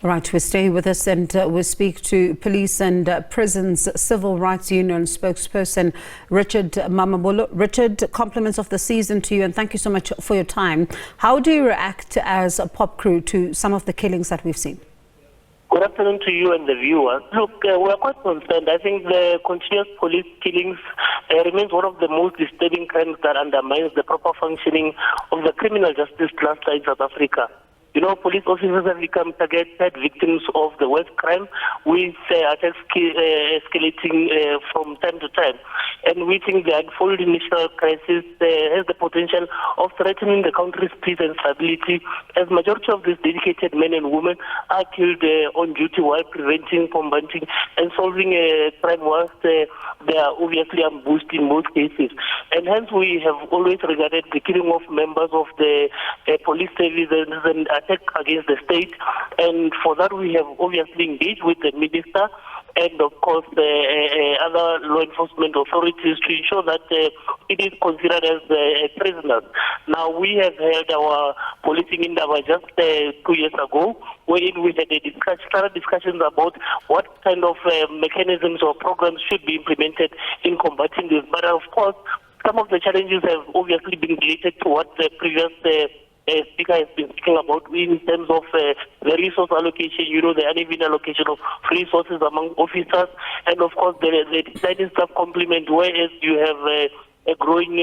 Right, we stay with us and we speak to Police and Prisons Civil Rights Union spokesperson Richard Mamabolo. Richard, compliments of the season to you and thank you so much for your time. How do you react as a Popcru to some of the killings that we've seen? Good afternoon to you and the viewers. Look, we are quite concerned. I think the continuous police killings remains one of the most disturbing crimes that undermines the proper functioning of the criminal justice cluster in South Africa. You know, police officers have become targeted victims of the worst crime, with attacks escalating from time to time. And we think the unfolding national crisis has the potential of threatening the country's peace and stability, as majority of these dedicated men and women are killed on duty while preventing, combating, and solving a crime whilst they are obviously ambushed in most cases. And hence we have always regarded the killing of members of the police service as an attack against the state, and for that we have obviously engaged with the minister and of course other law enforcement authorities to ensure that it is considered as prisoners. Now we have held our policing in Indaba just 2 years ago, wherein we had started discussions about what kind of mechanisms or programs should be implemented in combating this. But of course, some of the challenges have obviously been related to what the previous speaker has been speaking about in terms of the resource allocation, you know, the uneven allocation of resources among officers, and of course the declining staff complement, whereas you have a growing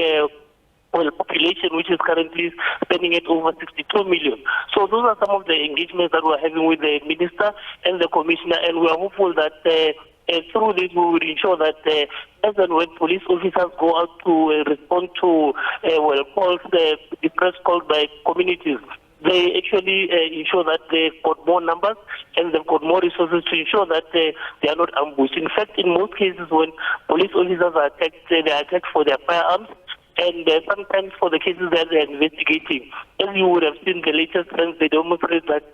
population which is currently standing at over 62 million. So those are some of the engagements that we're having with the minister and the commissioner, and we are hopeful that through this we will ensure that as and when police officers go out to respond to calls, distress called by communities, they actually ensure that they've got more numbers and they've got more resources to ensure that they are not ambushed. In fact, in most cases when police officers are attacked, they are attacked for their firearms, and sometimes for the cases that they are investigating. As you would have seen the latest trends, they demonstrate that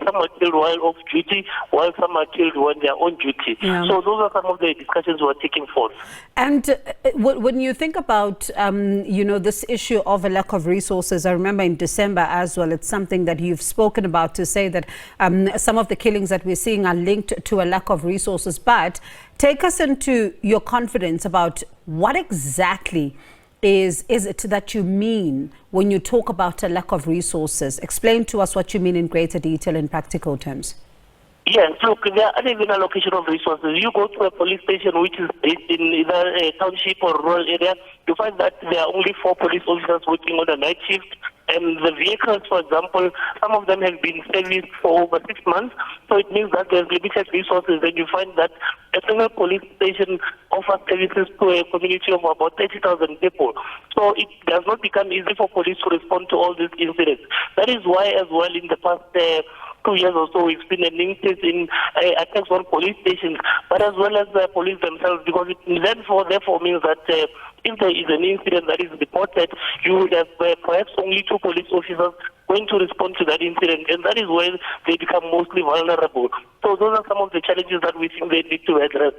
some are killed while off duty, while some are killed when they are on duty. Yeah. So those are some of the discussions we are taking forth. And when you think about, you know, this issue of a lack of resources, I remember in December as well, it's something that you've spoken about to say that some of the killings that we're seeing are linked to a lack of resources. But take us into your confidence about what exactly is it that you mean when you talk about a lack of resources? Explain to us what you mean in greater detail in practical terms. Yes, look, there are uneven allocation of resources. You go to a police station which is based in either a township or rural area, you find that there are only 4 police officers working on a night shift. And the vehicles, for example, some of them have been serviced for over 6 months. So it means that there's limited resources. And you find that a single police station offers services to a community of about 30,000 people. So it does not become easy for police to respond to all these incidents. That is why as well in the past 2 years or so, we've seen an increase in attacks on police stations, but as well as the police themselves, because it therefore means that if there is an incident that is reported, you would have perhaps only 2 police officers going to respond to that incident, and that is where they become mostly vulnerable. So those are some of the challenges that we think they need to address.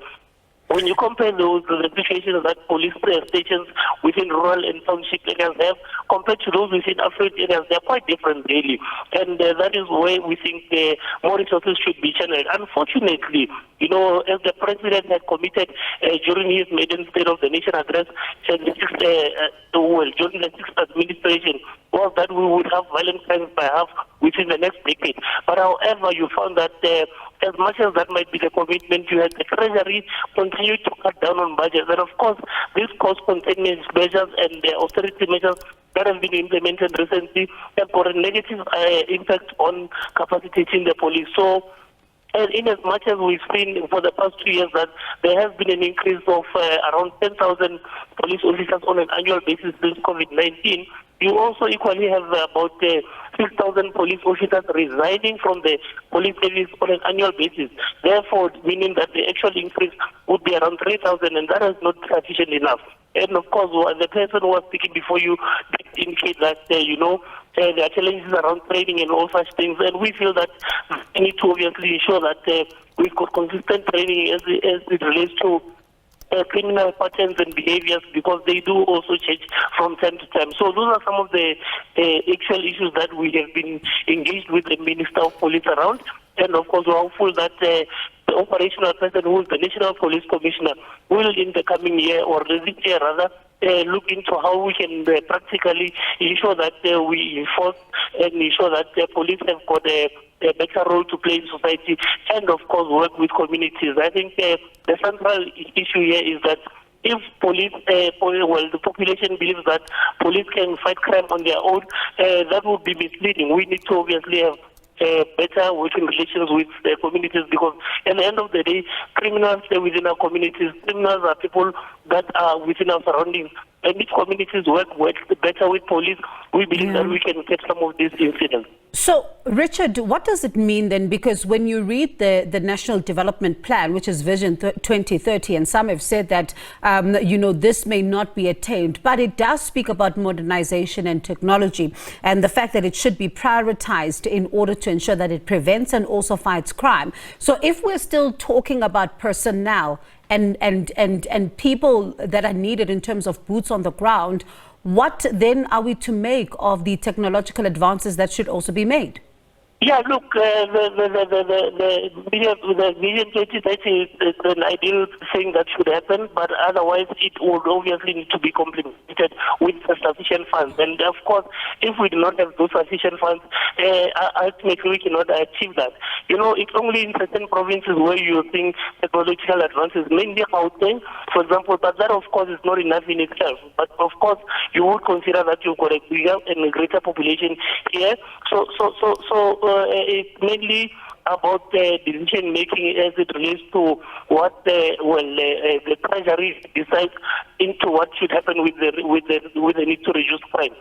When you compare the situations that police stations within rural and township areas have compared to those within affluent areas, they're quite different really. And that is where we think more resources should be channeled. Unfortunately, you know, as the president had committed during his maiden State of the Nation address during the 6th administration, was that we would have violent crimes by half within the next decade. But however, you found that as much as that might be the commitment, you had the Treasury continue to cut down on budgets. And of course, these cost containment measures and the austerity measures that have been implemented recently have got a negative impact on capacitating the police. So, and in as much as we've seen for the past 2 years that there has been an increase of around 10,000 police officers on an annual basis since COVID-19, you also equally have about 6,000 police officers resigning from the police service on an annual basis. Therefore, meaning that the actual increase would be around 3,000, and that is not sufficient enough. And of course, the person who was speaking before you did indicate that, you know, there are challenges around training and all such things, and we feel that we need to obviously ensure that we've got consistent training as it relates to criminal patterns and behaviors, because they do also change from time to time. So those are some of the actual issues that we have been engaged with the Minister of Police around. And of course, we're hopeful that the operational person, who is the National Police Commissioner, will in the coming year, or this year rather, look into how we can practically ensure that we enforce and ensure that the police have got a better role to play in society, and of course work with communities. I think the central issue here is that if police, the population believes that police can fight crime on their own, that would be misleading. We need to obviously have better working relations with the communities, because at the end of the day, criminals stay within our communities. Criminals are people that are within our surroundings. And if communities work better with police, we believe that we can get some of these incidents. So, Richard, what does it mean then? Because when you read the National Development Plan, which is Vision 2030, and some have said that, this may not be attained, but it does speak about modernization and technology and the fact that it should be prioritized in order to ensure that it prevents and also fights crime. So if we're still talking about personnel and people that are needed in terms of boots on the ground, what then are we to make of the technological advances that should also be made? Yeah, look, the Vision 2030 is an ideal thing that should happen, but otherwise it would obviously need to be complemented with sufficient funds. And of course, if we do not have those sufficient funds, ultimately we cannot achieve that. It's only in certain provinces where you think technological advances, mainly Gauteng, for example, but that of course is not enough in itself. But of course, you would consider that you've got a bigger and a greater population here. So it's mainly about decision making as it relates to what the Treasury decides into what should happen with the need to reduce crime.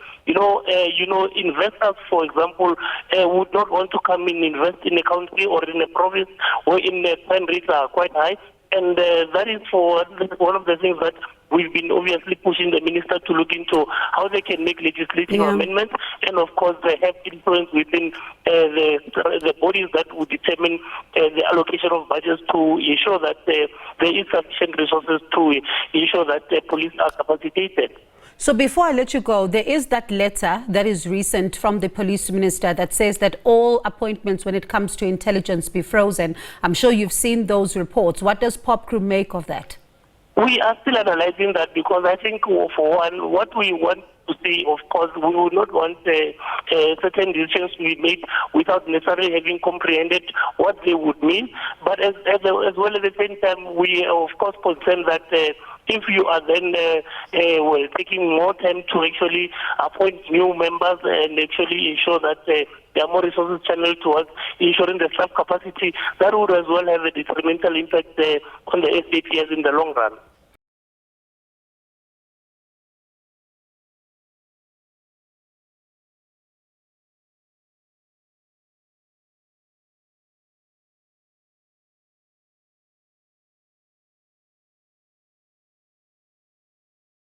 Investors, for example, would not want to come and invest in a country or in a province wherein the crime rates are quite high. And that is for one of the things that we've been obviously pushing the minister to look into, how they can make legislative amendments, and of course they have influence within the bodies that would determine the allocation of budgets to ensure that there is sufficient resources to ensure that the police are capacitated. So before I let you go, there is that letter that is recent from the police minister that says that all appointments when it comes to intelligence be frozen. I'm sure you've seen those reports. What does Popcru make of that? We are still analyzing that, because I think for one, what we want to see, of course, we would not want certain decisions to be made without necessarily having comprehended what they would mean. But as well at the same time, we are of course concerned that if you are then taking more time to actually appoint new members and actually ensure that there are more resources channeled towards ensuring the staff capacity, that would as well have a detrimental impact on the SAPS in the long run.